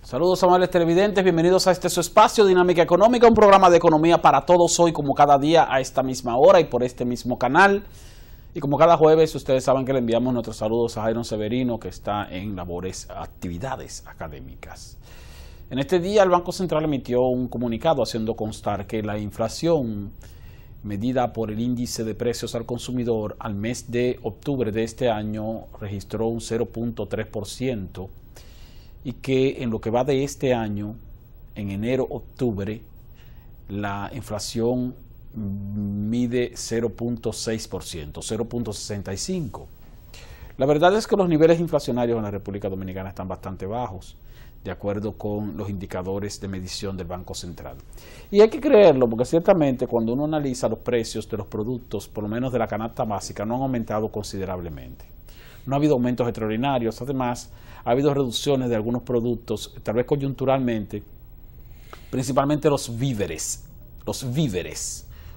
Saludos amables televidentes, bienvenidos a este su espacio Dinámica Económica, un programa de economía para todos hoy como cada día a esta misma hora y por este mismo canal. Y como cada jueves, ustedes saben que le enviamos nuestros saludos a Jairon Severino, que está en actividades académicas. En este día el Banco Central emitió un comunicado haciendo constar que la inflación medida por el índice de precios al consumidor al mes de octubre de este año registró un 0.3%. Y que en lo que va de este año, en enero-octubre, la inflación mide 0.6%, 0.65%. La verdad es que los niveles inflacionarios en la República Dominicana están bastante bajos, de acuerdo con los indicadores de medición del Banco Central. Y hay que creerlo, porque ciertamente cuando uno analiza los precios de los productos, por lo menos de la canasta básica, no han aumentado considerablemente. No ha habido aumentos extraordinarios, además ha habido reducciones de algunos productos, tal vez coyunturalmente, principalmente los víveres,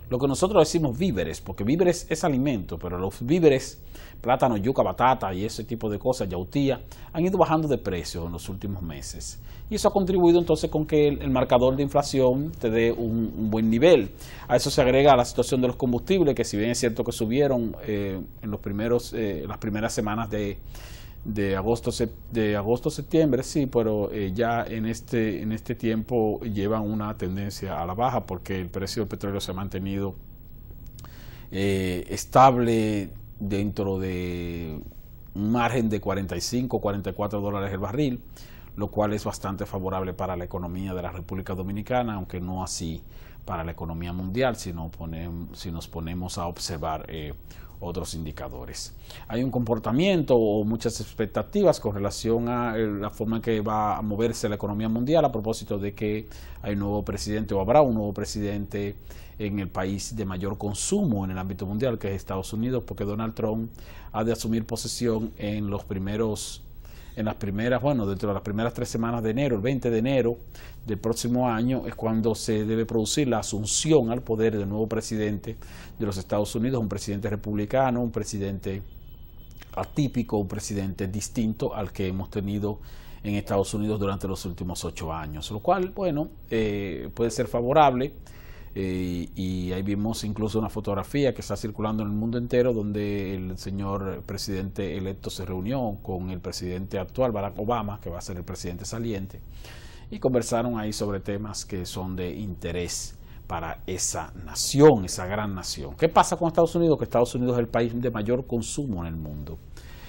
lo que nosotros decimos víveres, porque víveres es alimento, pero los víveres, plátano, yuca, batata y ese tipo de cosas, yautía, han ido bajando de precio en los últimos meses. Y eso ha contribuido entonces con que el marcador de inflación te dé un buen nivel. A eso se agrega la situación de los combustibles, que si bien es cierto que subieron en las primeras semanas de agosto-septiembre, sí, pero ya en este tiempo llevan una tendencia a la baja porque el precio del petróleo se ha mantenido estable dentro de un margen de 45, 44 dólares el barril, lo cual es bastante favorable para la economía de la República Dominicana, aunque no así para la economía mundial, si nos ponemos a observar otros indicadores. Hay un comportamiento o muchas expectativas con relación a la forma en que va a moverse la economía mundial a propósito de que hay un nuevo presidente o habrá un nuevo presidente en el país de mayor consumo en el ámbito mundial, que es Estados Unidos, porque Donald Trump ha de asumir posesión dentro de las primeras 3 semanas de enero, el 20 de enero del próximo año, es cuando se debe producir la asunción al poder del nuevo presidente de los Estados Unidos, un presidente republicano, un presidente atípico, un presidente distinto al que hemos tenido en Estados Unidos durante los últimos 8 años, lo cual, puede ser favorable. Y ahí vimos incluso una fotografía que está circulando en el mundo entero donde el señor presidente electo se reunió con el presidente actual, Barack Obama, que va a ser el presidente saliente, y conversaron ahí sobre temas que son de interés para esa nación, esa gran nación. ¿Qué pasa con Estados Unidos? Que Estados Unidos es el país de mayor consumo en el mundo.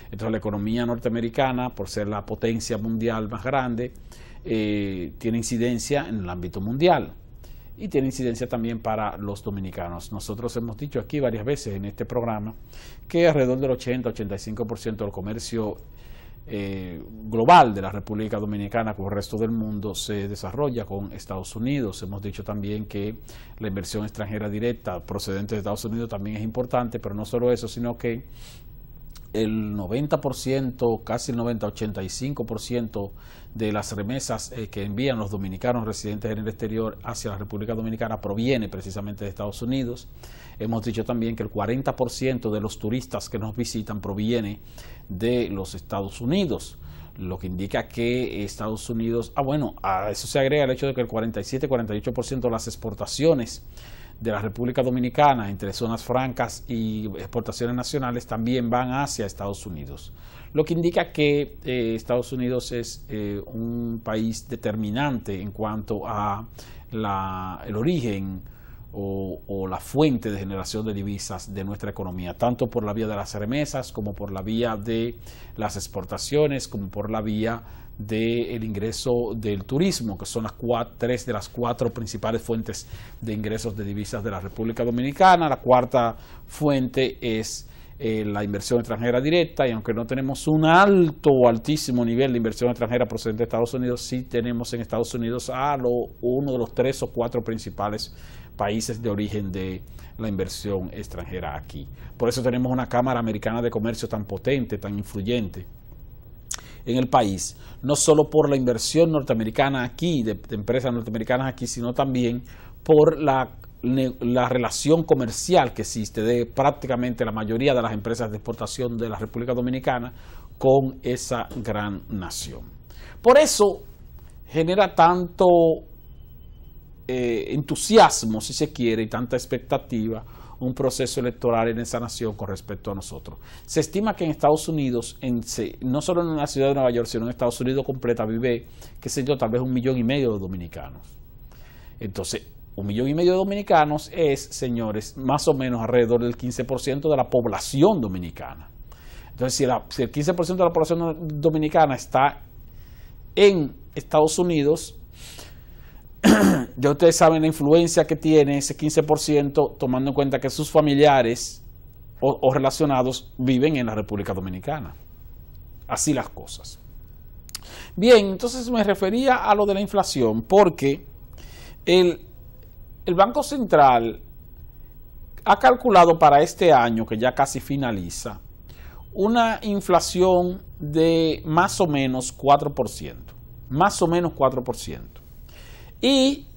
Entonces la economía norteamericana, por ser la potencia mundial más grande, tiene incidencia en el ámbito mundial. Y tiene incidencia también para los dominicanos. Nosotros hemos dicho aquí varias veces en este programa que alrededor del 80-85% del comercio global de la República Dominicana con el resto del mundo se desarrolla con Estados Unidos. Hemos dicho también que la inversión extranjera directa procedente de Estados Unidos también es importante, pero no solo eso, sino que el 90%, casi el 90-85% de las remesas que envían los dominicanos residentes en el exterior hacia la República Dominicana proviene precisamente de Estados Unidos. Hemos dicho también que el 40% de los turistas que nos visitan proviene de los Estados Unidos, lo que indica que Estados Unidos, a eso se agrega el hecho de que el 47-48% de las exportaciones de la República Dominicana entre zonas francas y exportaciones nacionales también van hacia Estados Unidos, lo que indica que Estados Unidos es un país determinante en cuanto a el origen o la fuente de generación de divisas de nuestra economía, tanto por la vía de las remesas como por la vía de las exportaciones, como por la vía del ingreso del turismo, que son 3 de las 4 principales fuentes de ingresos de divisas de la República Dominicana. La cuarta fuente es la inversión extranjera directa, y aunque no tenemos un altísimo nivel de inversión extranjera procedente de Estados Unidos, sí tenemos en Estados Unidos uno de los 3 o 4 principales países de origen de la inversión extranjera aquí. Por eso tenemos una Cámara Americana de Comercio tan potente, tan influyente en el país, no solo por la inversión norteamericana aquí, de empresas norteamericanas aquí, sino también por la relación comercial que existe de prácticamente la mayoría de las empresas de exportación de la República Dominicana con esa gran nación. Por eso genera tanto entusiasmo, si se quiere, y tanta expectativa un proceso electoral en esa nación con respecto a nosotros. Se estima que en Estados Unidos, no solo en la ciudad de Nueva York, sino en Estados Unidos completa, vive, qué sé yo, tal vez 1,5 millones de dominicanos. Entonces, 1,5 millones de dominicanos es, señores, más o menos alrededor del 15% de la población dominicana. Entonces, si el 15% de la población dominicana está en Estados Unidos, ya ustedes saben la influencia que tiene ese 15%, tomando en cuenta que sus familiares o relacionados viven en la República Dominicana. Así las cosas. Bien, entonces me refería a lo de la inflación, porque el Banco Central ha calculado para este año, que ya casi finaliza, una inflación de más o menos 4%. Más o menos 4%. Y,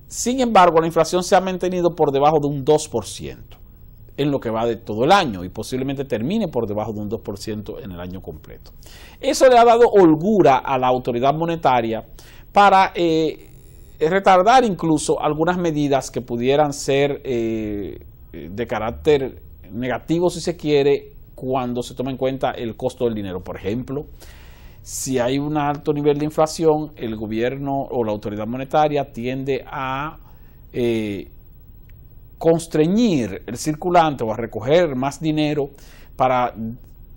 sin embargo, la inflación se ha mantenido por debajo de un 2% en lo que va de todo el año y posiblemente termine por debajo de un 2% en el año completo. Eso le ha dado holgura a la autoridad monetaria para retardar incluso algunas medidas que pudieran ser de carácter negativo, si se quiere, cuando se toma en cuenta el costo del dinero. Por ejemplo, si hay un alto nivel de inflación, el gobierno o la autoridad monetaria tiende a constreñir el circulante o a recoger más dinero para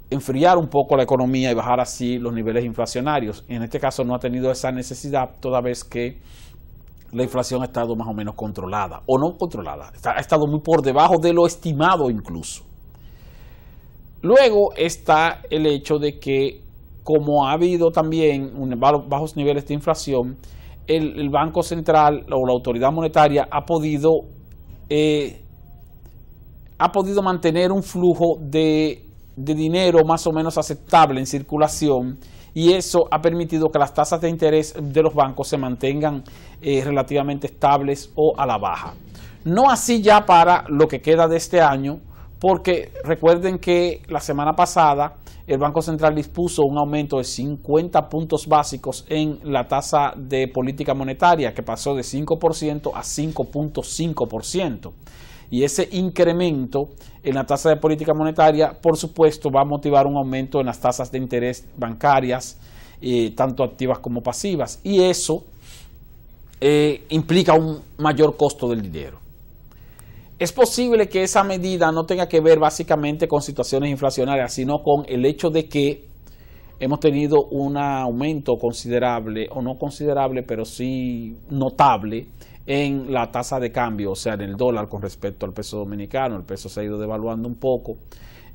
enfriar un poco la economía y bajar así los niveles inflacionarios. En este caso no ha tenido esa necesidad, toda vez que la inflación ha estado más o menos controlada, o no controlada, ha estado muy por debajo de lo estimado incluso. Luego está el hecho de que, como ha habido también bajos niveles de inflación, el Banco Central o la autoridad monetaria ha podido mantener un flujo de dinero más o menos aceptable en circulación, y eso ha permitido que las tasas de interés de los bancos se mantengan relativamente estables o a la baja. No así ya para lo que queda de este año, porque recuerden que la semana pasada el Banco Central dispuso un aumento de 50 puntos básicos en la tasa de política monetaria, que pasó de 5% a 5.5%. Y ese incremento en la tasa de política monetaria, por supuesto, va a motivar un aumento en las tasas de interés bancarias, tanto activas como pasivas. Y eso implica un mayor costo del dinero. Es posible que esa medida no tenga que ver básicamente con situaciones inflacionarias, sino con el hecho de que hemos tenido un aumento considerable, o no considerable, pero sí notable, en la tasa de cambio, o sea, en el dólar con respecto al peso dominicano. El peso se ha ido devaluando un poco.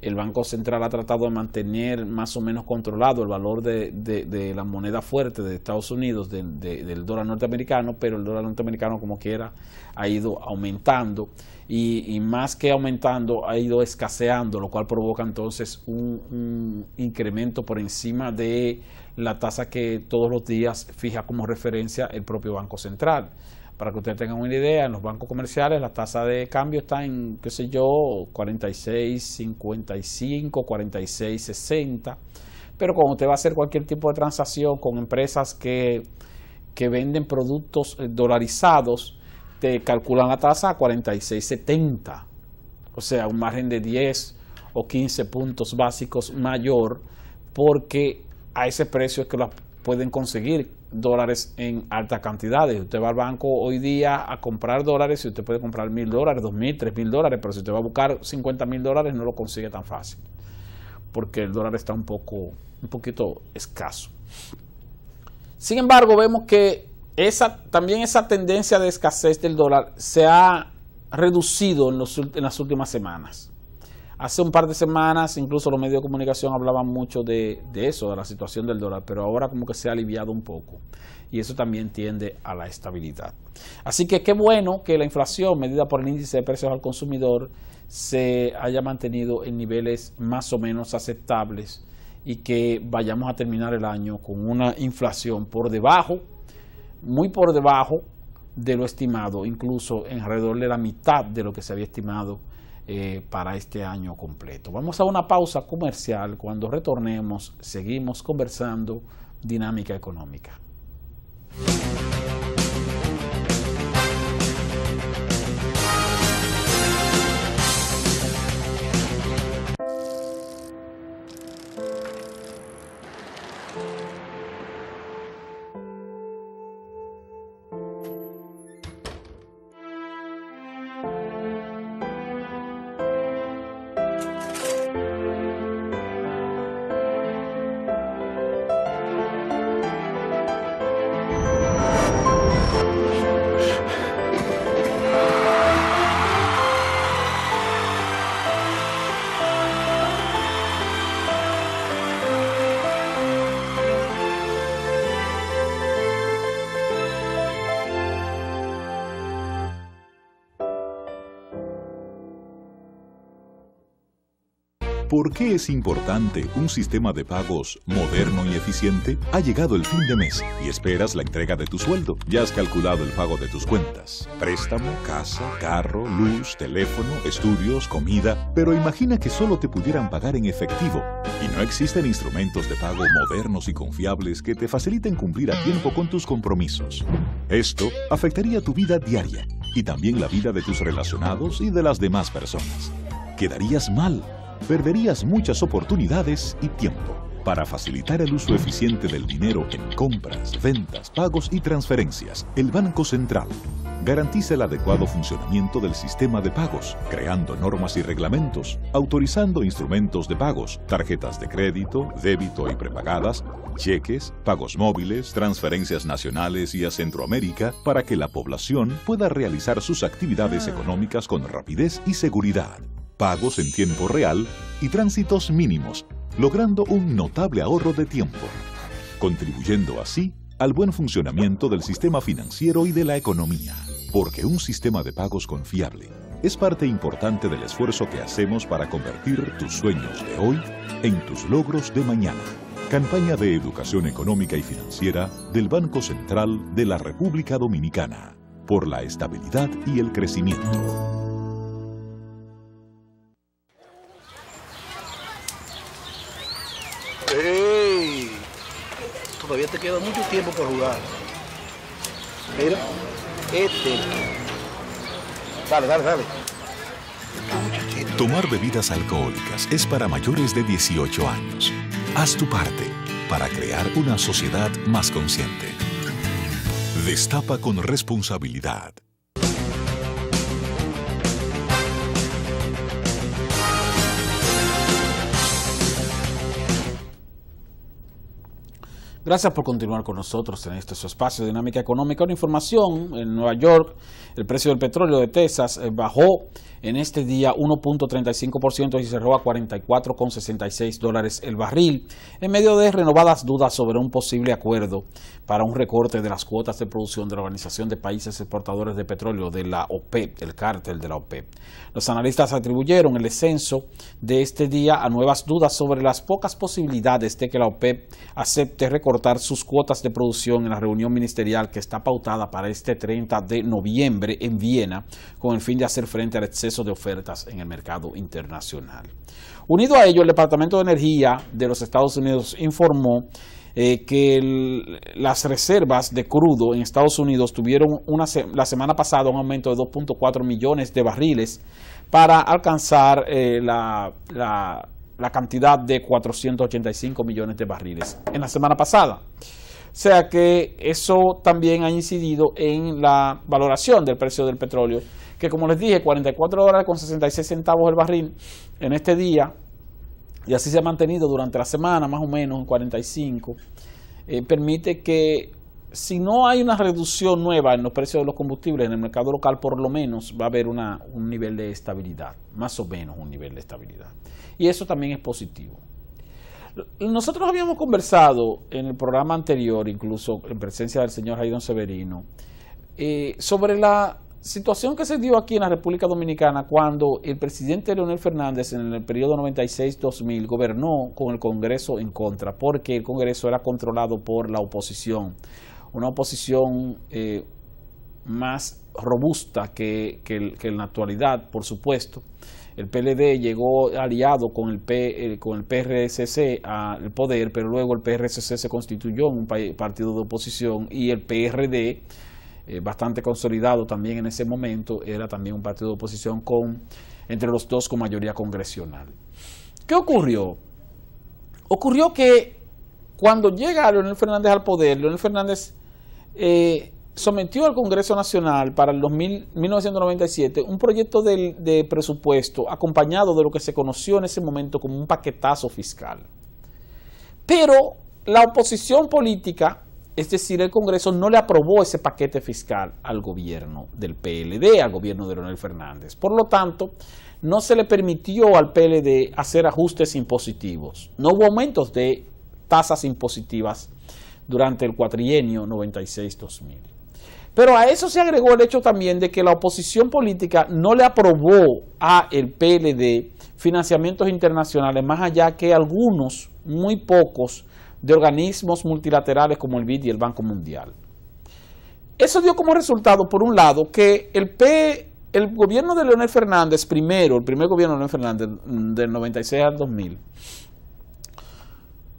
El Banco Central ha tratado de mantener más o menos controlado el valor de la moneda fuerte de Estados Unidos, del dólar norteamericano, pero el dólar norteamericano, como quiera, ha ido aumentando, y más que aumentando, ha ido escaseando, lo cual provoca entonces un incremento por encima de la tasa que todos los días fija como referencia el propio Banco Central. Para que ustedes tengan una idea, en los bancos comerciales la tasa de cambio está en, qué sé yo, 46.55, 46.60. Pero cuando usted va a hacer cualquier tipo de transacción con empresas que venden productos dolarizados, te calculan la tasa a 46.70. O sea, un margen de 10 o 15 puntos básicos mayor, porque a ese precio es que lo pueden conseguir dólares en altas cantidades. Usted va al banco hoy día a comprar dólares y usted puede comprar $1,000, $2,000, $3,000, pero si usted va a buscar $50,000 no lo consigue tan fácil, porque el dólar está un poquito escaso. Sin embargo, vemos que también esa tendencia de escasez del dólar se ha reducido en las últimas semanas. Hace un par de semanas incluso los medios de comunicación hablaban mucho de eso, de la situación del dólar, pero ahora como que se ha aliviado un poco, y eso también tiende a la estabilidad. Así que qué bueno que la inflación medida por el índice de precios al consumidor se haya mantenido en niveles más o menos aceptables, y que vayamos a terminar el año con una inflación por debajo, muy por debajo de lo estimado, incluso en alrededor de la mitad de lo que se había estimado para este año completo. Vamos a una pausa comercial. Cuando retornemos, seguimos conversando dinámica económica. ¿Por qué es importante un sistema de pagos moderno y eficiente? Ha llegado el fin de mes y esperas la entrega de tu sueldo. Ya has calculado el pago de tus cuentas. Préstamo, casa, carro, luz, teléfono, estudios, comida. Pero imagina que solo te pudieran pagar en efectivo y no existen instrumentos de pago modernos y confiables que te faciliten cumplir a tiempo con tus compromisos. Esto afectaría tu vida diaria y también la vida de tus relacionados y de las demás personas. Quedarías mal. Perderías muchas oportunidades y tiempo. Para facilitar el uso eficiente del dinero en compras, ventas, pagos y transferencias, el Banco Central garantiza el adecuado funcionamiento del sistema de pagos, creando normas y reglamentos, autorizando instrumentos de pagos, tarjetas de crédito, débito y prepagadas, cheques, pagos móviles, transferencias nacionales y a Centroamérica para que la población pueda realizar sus actividades económicas con rapidez y seguridad. Pagos en tiempo real y tránsitos mínimos, logrando un notable ahorro de tiempo, contribuyendo así al buen funcionamiento del sistema financiero y de la economía. Porque un sistema de pagos confiable es parte importante del esfuerzo que hacemos para convertir tus sueños de hoy en tus logros de mañana. Campaña de Educación Económica y Financiera del Banco Central de la República Dominicana, por la estabilidad y el crecimiento. ¡Ey! Todavía te queda mucho tiempo por jugar. Mira, Dale. Tomar bebidas alcohólicas es para mayores de 18 años. Haz tu parte para crear una sociedad más consciente. Destapa con responsabilidad. Gracias por continuar con nosotros en este su espacio de Dinámica Económica. Una información: en Nueva York el precio del petróleo de Texas bajó en este día 1.35% y cerró a $44.66 el barril, en medio de renovadas dudas sobre un posible acuerdo para un recorte de las cuotas de producción de la Organización de Países Exportadores de Petróleo, de la OPEP, el cártel de la OPEP. Los analistas atribuyeron el descenso de este día a nuevas dudas sobre las pocas posibilidades de que la OPEP acepte recortar sus cuotas de producción en la reunión ministerial que está pautada para este 30 de noviembre en Viena, con el fin de hacer frente al exceso de ofertas en el mercado internacional. Unido a ello, el Departamento de Energía de los Estados Unidos informó que las reservas de crudo en Estados Unidos tuvieron la semana pasada un aumento de 2.4 millones de barriles para alcanzar la cantidad de 485 millones de barriles en la semana pasada. O sea que eso también ha incidido en la valoración del precio del petróleo, que, como les dije, $44.66 el barril en este día, y así se ha mantenido durante la semana, más o menos en 45, permite que, si no hay una reducción nueva en los precios de los combustibles en el mercado local, por lo menos va a haber un nivel de estabilidad, más o menos un nivel de estabilidad. Y eso también es positivo. Nosotros habíamos conversado en el programa anterior, incluso en presencia del señor Jaidon Severino, sobre la situación que se dio aquí en la República Dominicana cuando el presidente Leonel Fernández, en el periodo 96-2000, gobernó con el Congreso en contra, porque el Congreso era controlado por la oposición, una oposición más robusta que en la actualidad, por supuesto. El PLD llegó aliado con el PRSC al poder, pero luego el PRSC se constituyó en un partido de oposición y el PRD, bastante consolidado también en ese momento, era también un partido de oposición entre los dos con mayoría congresional. ¿Qué ocurrió? Ocurrió que cuando llega Leonel Fernández al poder, Leonel Fernández sometió al Congreso Nacional para el 1997 un proyecto de presupuesto acompañado de lo que se conoció en ese momento como un paquetazo fiscal. Pero la oposición política, es decir, el Congreso, no le aprobó ese paquete fiscal al gobierno del PLD, al gobierno de Leonel Fernández. Por lo tanto, no se le permitió al PLD hacer ajustes impositivos. No hubo aumentos de tasas impositivas durante el cuatrienio 96-2000. Pero a eso se agregó el hecho también de que la oposición política no le aprobó a el PLD financiamientos internacionales, más allá que algunos, muy pocos, de organismos multilaterales como el BID y el Banco Mundial. Eso dio como resultado, por un lado, que el gobierno de Leonel Fernández, el primer gobierno de Leonel Fernández, del 96 al 2000,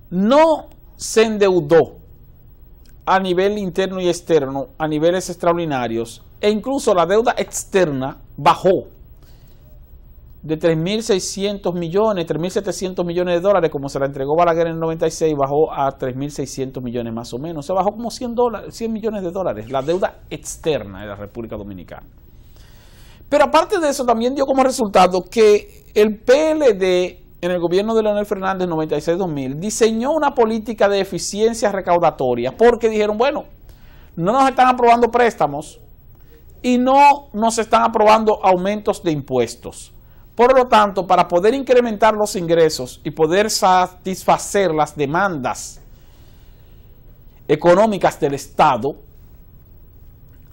no se endeudó a nivel interno y externo, a niveles extraordinarios, e incluso la deuda externa bajó de 3.600 millones, 3.700 millones de dólares, como se la entregó Balaguer en el 96, bajó a 3.600 millones más o menos. Se bajó como 100 millones de dólares, la deuda externa de la República Dominicana. Pero aparte de eso, también dio como resultado que el PLD, en el gobierno de Leonel Fernández 96-2000, diseñó una política de eficiencia recaudatoria, porque dijeron, bueno, no nos están aprobando préstamos y no nos están aprobando aumentos de impuestos. Por lo tanto, para poder incrementar los ingresos y poder satisfacer las demandas económicas del Estado,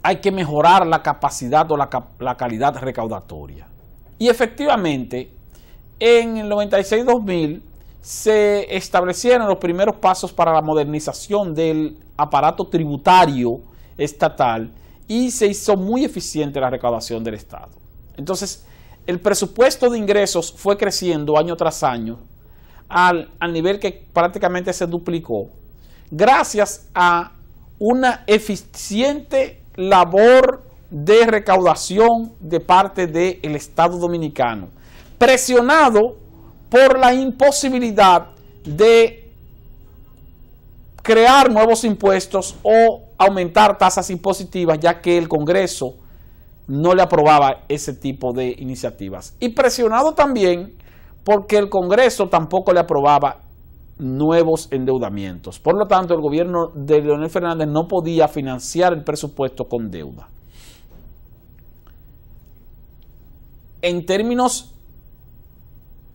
hay que mejorar la capacidad o la calidad recaudatoria. Y efectivamente, en el 96-2000 se establecieron los primeros pasos para la modernización del aparato tributario estatal y se hizo muy eficiente la recaudación del Estado. Entonces, el presupuesto de ingresos fue creciendo año tras año al nivel que prácticamente se duplicó gracias a una eficiente labor de recaudación de parte del Estado dominicano, presionado por la imposibilidad de crear nuevos impuestos o aumentar tasas impositivas, ya que el Congreso no le aprobaba ese tipo de iniciativas. Y presionado también porque el Congreso tampoco le aprobaba nuevos endeudamientos. Por lo tanto, el gobierno de Leonel Fernández no podía financiar el presupuesto con deuda. En términos,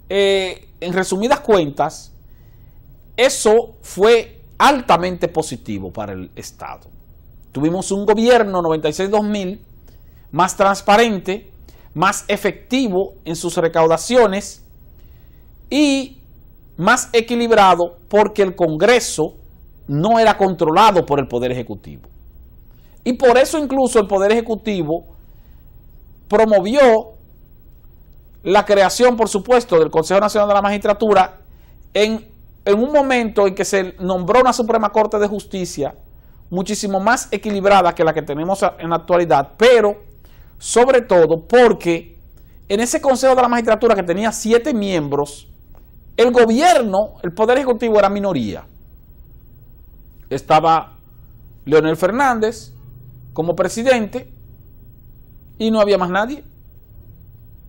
en resumidas cuentas, eso fue altamente positivo para el Estado. Tuvimos un gobierno 96-2000 más transparente, más efectivo en sus recaudaciones y más equilibrado porque el Congreso no era controlado por el Poder Ejecutivo. Y por eso incluso el Poder Ejecutivo promovió la creación, por supuesto, del Consejo Nacional de la Magistratura en un momento en que se nombró una Suprema Corte de Justicia muchísimo más equilibrada que la que tenemos en la actualidad, pero sobre todo porque en ese Consejo de la Magistratura, que tenía 7 miembros, el gobierno, el Poder Ejecutivo era minoría. Estaba Leonel Fernández como presidente y no había más nadie.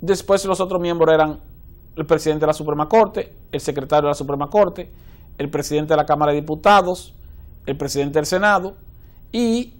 Después los otros miembros eran el presidente de la Suprema Corte, el secretario de la Suprema Corte, el presidente de la Cámara de Diputados, el presidente del Senado y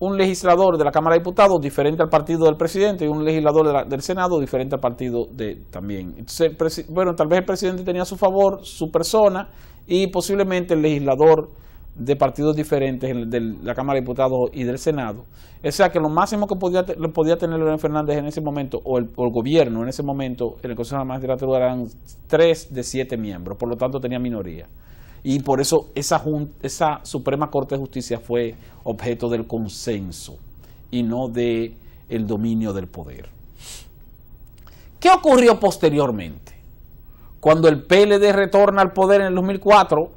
un legislador de la Cámara de Diputados diferente al partido del presidente y un legislador del Senado diferente al partido también. Entonces, bueno, tal vez el presidente tenía a su favor su persona y posiblemente el legislador de partidos diferentes de la Cámara de Diputados y del Senado. O sea que lo máximo que podía tener Leonel Fernández en ese momento, o el gobierno en ese momento, en el Consejo de la Magistratura eran 3 de 7 miembros, por lo tanto tenía minoría. Y por eso esa Suprema Corte de Justicia fue objeto del consenso y no de el dominio del poder. ¿Qué ocurrió posteriormente? Cuando el PLD retorna al poder en el 2004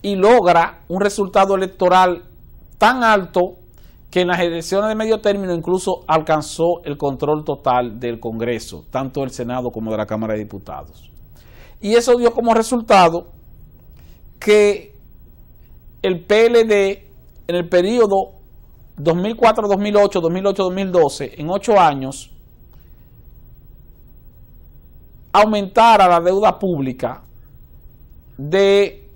y logra un resultado electoral tan alto que en las elecciones de medio término incluso alcanzó el control total del Congreso, tanto del Senado como de la Cámara de Diputados. Y eso dio como resultado que el PLD en el periodo 2004-2008, 2008-2012, en 8 años, aumentara la deuda pública de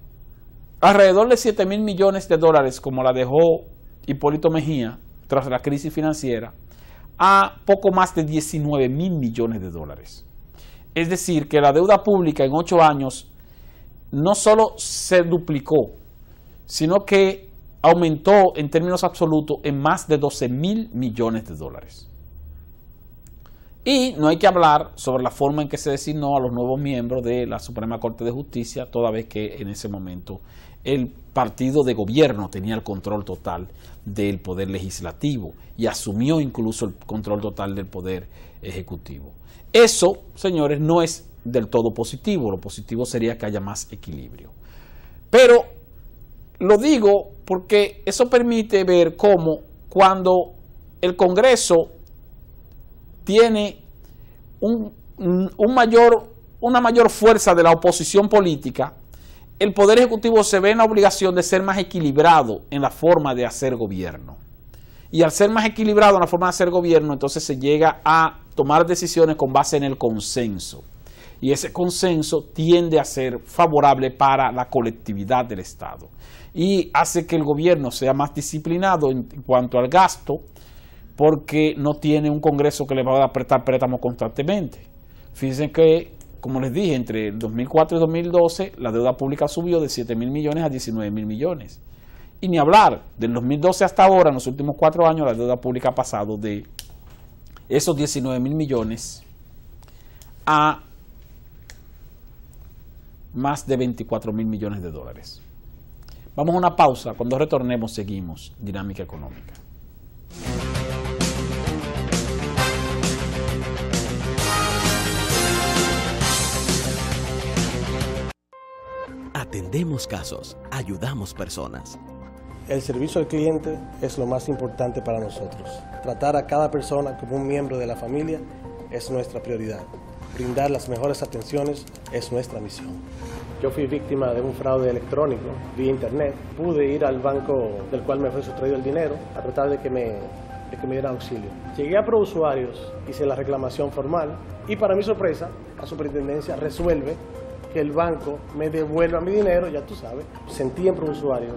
alrededor de 7.000 millones de dólares, como la dejó Hipólito Mejía tras la crisis financiera, a poco más de 19.000 millones de dólares. Es decir, que la deuda pública en 8 años no solo se duplicó, sino que aumentó en términos absolutos en más de 12.000 millones de dólares. Y no hay que hablar sobre la forma en que se designó a los nuevos miembros de la Suprema Corte de Justicia, toda vez que en ese momento el partido de gobierno tenía el control total del poder legislativo y asumió incluso el control total del poder ejecutivo. Eso, señores, no es del todo positivo. Lo positivo sería que haya más equilibrio. Pero lo digo porque eso permite ver cómo cuando el Congreso tiene una mayor fuerza de la oposición política, el Poder Ejecutivo se ve en la obligación de ser más equilibrado en la forma de hacer gobierno. Y al ser más equilibrado en la forma de hacer gobierno, entonces se llega a tomar decisiones con base en el consenso. Y ese consenso tiende a ser favorable para la colectividad del Estado. Y hace que el gobierno sea más disciplinado en cuanto al gasto, porque no tiene un Congreso que le va a prestar préstamos constantemente. Fíjense que, como les dije, entre el 2004 y 2012 la deuda pública subió de 7.000 millones a 19.000 millones. Y ni hablar, del 2012 hasta ahora, en los últimos 4 años, la deuda pública ha pasado de esos 19.000 millones a más de 24.000 millones de dólares. Vamos a una pausa. Cuando retornemos seguimos Dinámica Económica. Atendemos casos, ayudamos personas. El servicio al cliente es lo más importante para nosotros. Tratar a cada persona como un miembro de la familia es nuestra prioridad. Brindar las mejores atenciones es nuestra misión. Yo fui víctima de un fraude electrónico vía internet. Pude ir al banco del cual me fue sustraído el dinero a tratar de que me dieran auxilio. Llegué a ProUsuarios, hice la reclamación formal y para mi sorpresa, la superintendencia resuelve que el banco me devuelva mi dinero, ya tú sabes. Sentí en ProUsuarios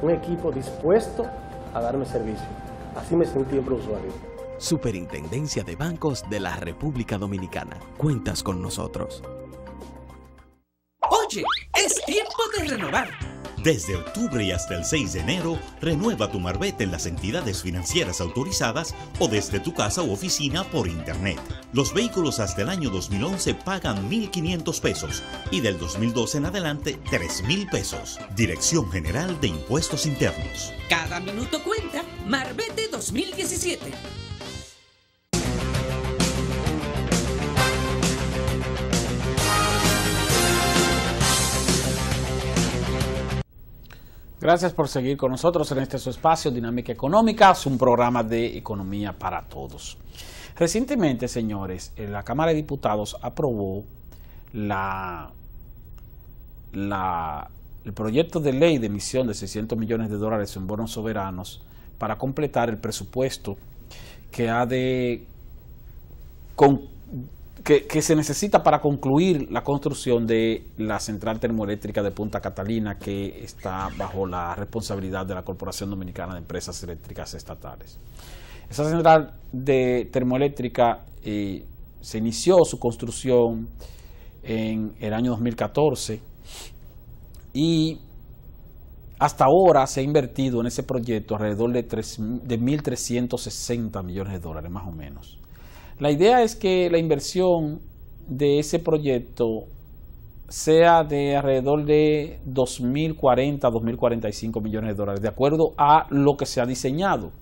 un equipo dispuesto a darme servicio. Así me sentí en ProUsuarios. Superintendencia de Bancos de la República Dominicana. Cuentas con nosotros. Oye, es tiempo de renovar. Desde octubre y hasta el 6 de enero, renueva tu marbete en las entidades financieras autorizadas o desde tu casa u oficina por internet. Los vehículos hasta el año 2011 pagan 1.500 pesos y del 2012 en adelante 3.000 pesos. Dirección General de Impuestos Internos. Cada minuto cuenta. Marbete 2017. Gracias por seguir con nosotros en este su espacio Dinámica Económica, es un programa de economía para todos. Recientemente, señores, la Cámara de Diputados aprobó el proyecto de ley de emisión de 600 millones de dólares en bonos soberanos para completar el presupuesto que que se necesita para concluir la construcción de la central termoeléctrica de Punta Catalina, que está bajo la responsabilidad de la Corporación Dominicana de Empresas Eléctricas Estatales. Esa central termoeléctrica se inició su construcción en el año 2014 y hasta ahora se ha invertido en ese proyecto alrededor de 1.360 millones de dólares, más o menos. La idea es que la inversión de ese proyecto sea de alrededor de 2.040 a 2.045 millones de dólares, de acuerdo a lo que se ha diseñado.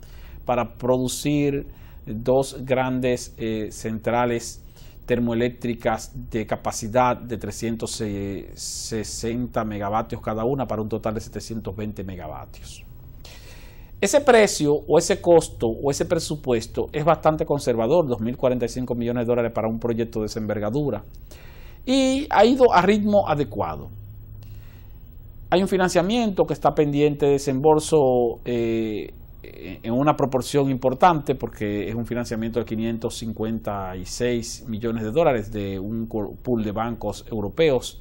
para producir 2 grandes centrales termoeléctricas de capacidad de 360 megavatios cada una para un total de 720 megavatios. Ese precio o ese costo o ese presupuesto es bastante conservador, 2.045 millones de dólares para un proyecto de esa envergadura, y ha ido a ritmo adecuado. Hay un financiamiento que está pendiente de desembolso en una proporción importante, porque es un financiamiento de 556 millones de dólares de un pool de bancos europeos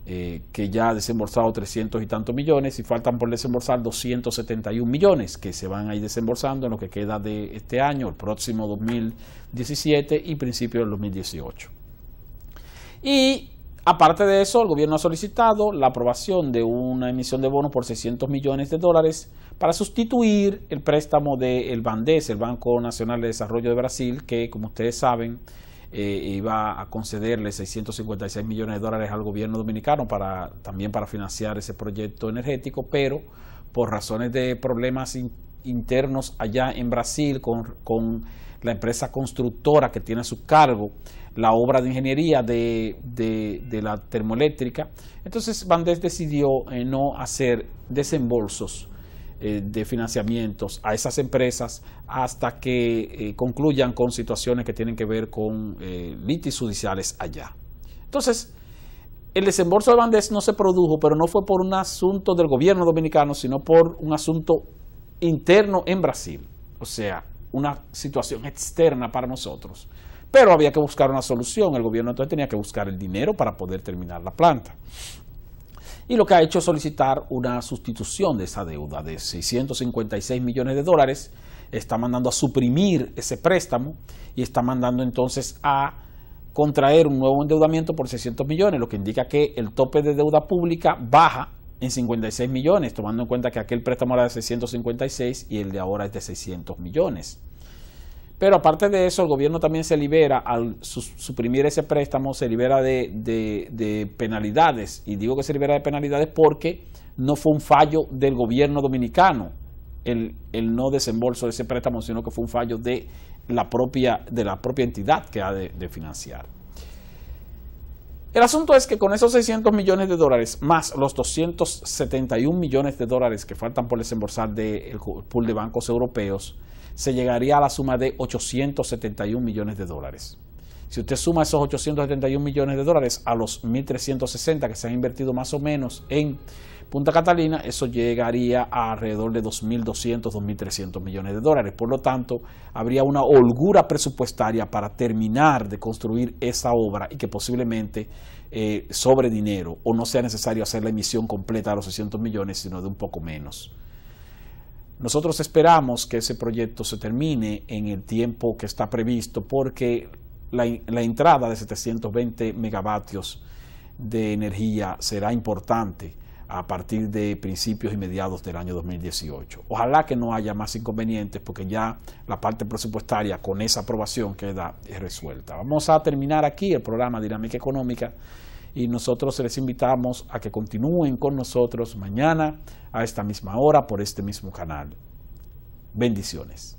que ya ha desembolsado 300 y tantos millones, y faltan por desembolsar 271 millones que se van a ir desembolsando en lo que queda de este año, el próximo 2017 y principio del 2018. Y aparte de eso, el gobierno ha solicitado la aprobación de una emisión de bonos por 600 millones de dólares para sustituir el préstamo del BANDES, el Banco Nacional de Desarrollo de Brasil, que, como ustedes saben, iba a concederle 656 millones de dólares al gobierno dominicano también para financiar ese proyecto energético, pero por razones de problemas internos allá en Brasil con la empresa constructora que tiene a su cargo la obra de ingeniería de la termoeléctrica, entonces BANDES decidió no hacer desembolsos de financiamientos a esas empresas hasta que concluyan con situaciones que tienen que ver con litigios judiciales allá. Entonces, el desembolso de BANDES no se produjo, pero no fue por un asunto del gobierno dominicano, sino por un asunto interno en Brasil, o sea, una situación externa para nosotros. Pero había que buscar una solución, el gobierno entonces tenía que buscar el dinero para poder terminar la planta. Y lo que ha hecho es solicitar una sustitución de esa deuda de 656 millones de dólares, está mandando a suprimir ese préstamo y está mandando entonces a contraer un nuevo endeudamiento por 600 millones, lo que indica que el tope de deuda pública baja en 56 millones, tomando en cuenta que aquel préstamo era de 656 y el de ahora es de 600 millones. Pero aparte de eso, el gobierno también se libera, al suprimir ese préstamo, se libera de penalidades. Y digo que se libera de penalidades porque no fue un fallo del gobierno dominicano el no desembolso de ese préstamo, sino que fue un fallo de la propia entidad que ha de financiar. El asunto es que con esos 600 millones de dólares, más los 271 millones de dólares que faltan por desembolsar del pool de bancos europeos, se llegaría a la suma de 871 millones de dólares. Si usted suma esos 871 millones de dólares a los 1.360 que se han invertido más o menos en Punta Catalina, eso llegaría a alrededor de 2.200, 2.300 millones de dólares. Por lo tanto, habría una holgura presupuestaria para terminar de construir esa obra y que posiblemente sobre dinero o no sea necesario hacer la emisión completa de los 600 millones, sino de un poco menos. Nosotros esperamos que ese proyecto se termine en el tiempo que está previsto porque la entrada de 720 megavatios de energía será importante a partir de principios y mediados del año 2018. Ojalá que no haya más inconvenientes porque ya la parte presupuestaria con esa aprobación queda resuelta. Vamos a terminar aquí el programa Dinámica Económica y nosotros les invitamos a que continúen con nosotros mañana a esta misma hora por este mismo canal. Bendiciones.